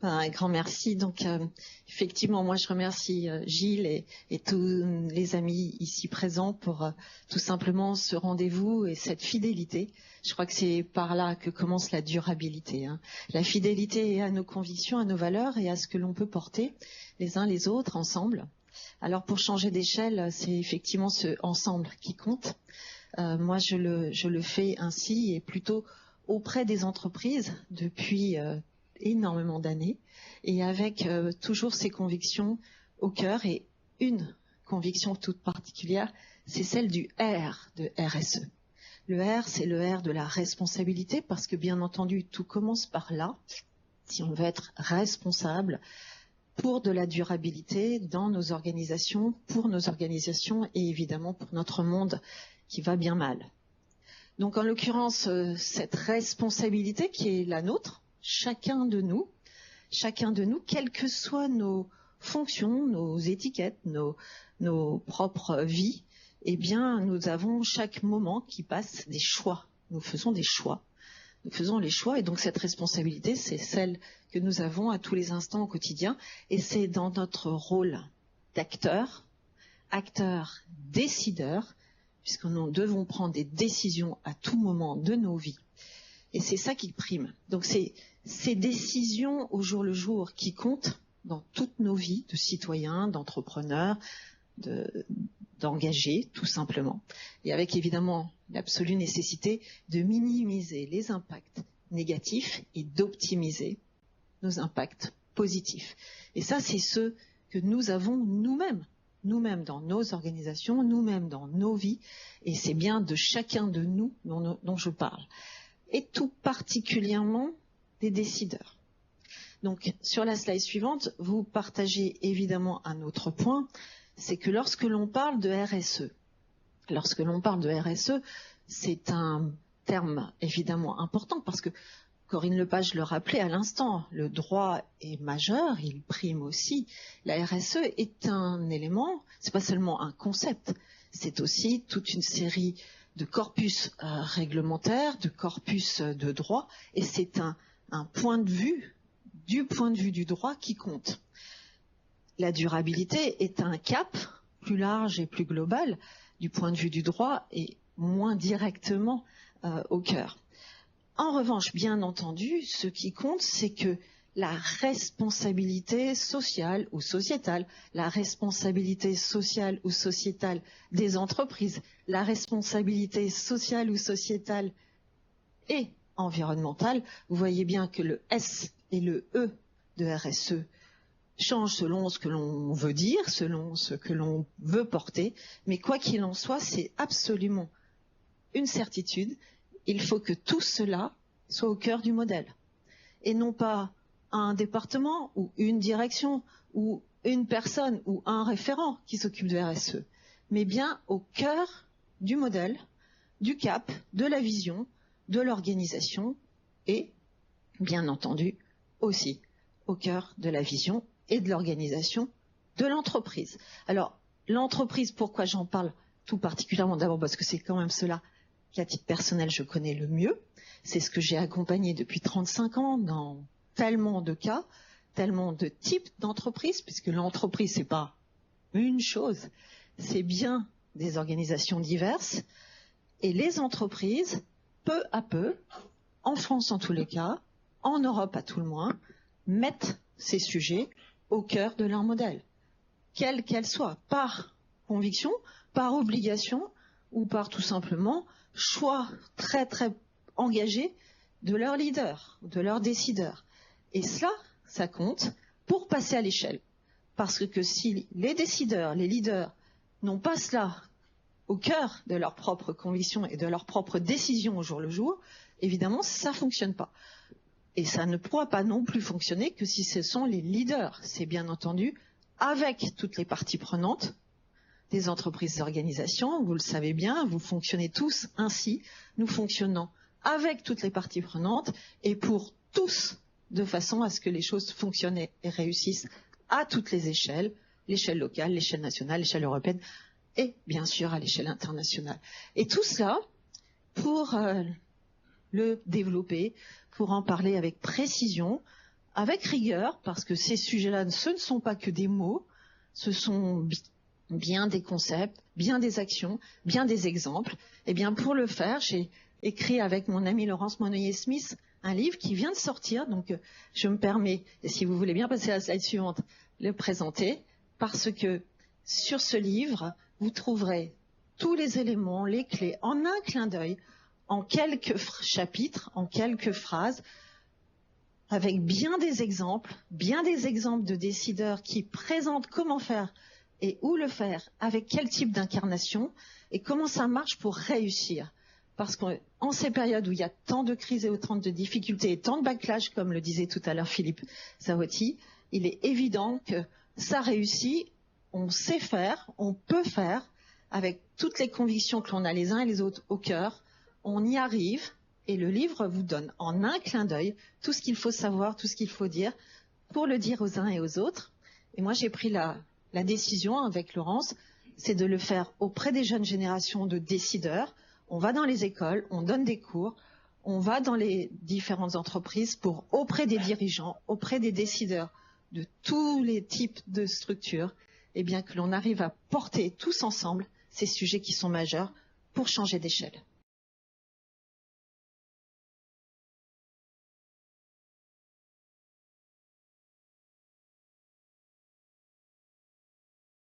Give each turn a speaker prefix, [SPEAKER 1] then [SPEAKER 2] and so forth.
[SPEAKER 1] Un grand merci. Donc, effectivement, moi, je remercie Gilles et tous les amis ici présents pour tout simplement ce rendez-vous et cette fidélité. Je crois que c'est par là que commence la durabilité. La fidélité à nos convictions, à nos valeurs et à ce que l'on peut porter les uns les autres ensemble. Alors, pour changer d'échelle, c'est effectivement ce ensemble qui compte. Moi, je le fais ainsi et plutôt auprès des entreprises depuis énormément d'années et avec toujours ces convictions au cœur, et une conviction toute particulière, c'est celle du R de RSE. Le R, c'est le R de la responsabilité, parce que bien entendu tout commence par là, si on veut être responsable pour de la durabilité dans nos organisations, pour nos organisations et évidemment pour notre monde qui va bien mal. Donc en l'occurrence, cette responsabilité qui est la nôtre, chacun de nous, quelles que soient nos fonctions, nos étiquettes, nos propres vies, eh bien, nous avons chaque moment qui passe des choix. Nous faisons des choix. Nous faisons les choix, et donc cette responsabilité, c'est celle que nous avons à tous les instants au quotidien, et c'est dans notre rôle d'acteur, décideur, puisque nous devons prendre des décisions à tout moment de nos vies. Et c'est ça qui prime. Donc c'est ces décisions au jour le jour qui comptent dans toutes nos vies de citoyens, d'entrepreneurs, d'engagés, tout simplement. Et avec évidemment l'absolue nécessité de minimiser les impacts négatifs et d'optimiser nos impacts positifs. Et ça, c'est ce que nous avons nous-mêmes dans nos organisations, nous-mêmes dans nos vies, et c'est bien de chacun de nous dont je parle. Et tout particulièrement des décideurs. Donc, sur la slide suivante, vous partagez évidemment un autre point, c'est que lorsque l'on parle de RSE, c'est un terme évidemment important, parce que Corinne Lepage le rappelait à l'instant, le droit est majeur, il prime aussi. La RSE est un élément, c'est pas seulement un concept, c'est aussi toute une série de corpus réglementaires, de corpus de droit, et c'est un point de vue, du point de vue du droit qui compte. La durabilité est un cap plus large et plus global du point de vue du droit et moins directement au cœur. En revanche, bien entendu, ce qui compte, c'est que la responsabilité sociale ou sociétale, des entreprises, la responsabilité sociale ou sociétale et environnementale, vous voyez bien que le S et le E de RSE changent selon ce que l'on veut dire, selon ce que l'on veut porter, mais quoi qu'il en soit, c'est absolument une certitude. Il faut que tout cela soit au cœur du modèle, et non pas un département ou une direction ou une personne ou un référent qui s'occupe de RSE, mais bien au cœur du modèle, du cap, de la vision, de l'organisation et, bien entendu, aussi au cœur de la vision et de l'organisation de l'entreprise. Alors, l'entreprise, pourquoi j'en parle tout particulièrement? D'abord parce que c'est quand même cela qu'à titre personnel je connais le mieux. C'est ce que j'ai accompagné depuis 35 ans dans tellement de cas, tellement de types d'entreprises, puisque l'entreprise, c'est pas une chose, c'est bien des organisations diverses. Et les entreprises, peu à peu, en France en tous les cas, en Europe à tout le moins, mettent ces sujets au cœur de leur modèle, quelle qu'elle soit, par conviction, par obligation ou par tout simplement choix très très engagé de leurs leaders, de leurs décideurs. Et cela, ça compte pour passer à l'échelle. Parce que si les décideurs, les leaders n'ont pas cela au cœur de leurs propres convictions et de leurs propres décisions au jour le jour, évidemment, ça ne fonctionne pas. Et ça ne pourra pas non plus fonctionner que si ce sont les leaders. C'est bien entendu avec toutes les parties prenantes des entreprises et organisations. Vous le savez bien, vous fonctionnez tous ainsi. Nous fonctionnons avec toutes les parties prenantes et pour tous, de façon à ce que les choses fonctionnent et réussissent à toutes les échelles, l'échelle locale, l'échelle nationale, l'échelle européenne et bien sûr à l'échelle internationale. Et tout cela pour le développer, pour en parler avec précision, avec rigueur, parce que ces sujets-là, ce ne sont pas que des mots, ce sont bien des concepts, bien des actions, bien des exemples. Et bien pour le faire, j'ai écrit avec mon ami Laurence Monnoyer-Smith un livre qui vient de sortir. Donc je me permets, et si vous voulez bien passer à la slide suivante, le présenter, parce que sur ce livre, vous trouverez tous les éléments, les clés, en un clin d'œil, en quelques chapitres, en quelques phrases, avec bien des exemples de décideurs qui présentent comment faire et où le faire, avec quel type d'incarnation et comment ça marche pour réussir. Parce qu'en ces périodes où il y a tant de crises et autant de difficultés et tant de backlash, comme le disait tout à l'heure Philippe Zarotti, il est évident que ça réussit, on sait faire, on peut faire, avec toutes les convictions que l'on a les uns et les autres au cœur, on y arrive. Et le livre vous donne en un clin d'œil tout ce qu'il faut savoir, tout ce qu'il faut dire pour le dire aux uns et aux autres. Et moi, j'ai pris la décision avec Laurence, c'est de le faire auprès des jeunes générations de décideurs. On va dans les écoles, on donne des cours, on va dans les différentes entreprises pour auprès des dirigeants, auprès des décideurs de tous les types de structures, et bien que l'on arrive à porter tous ensemble ces sujets qui sont majeurs pour changer d'échelle.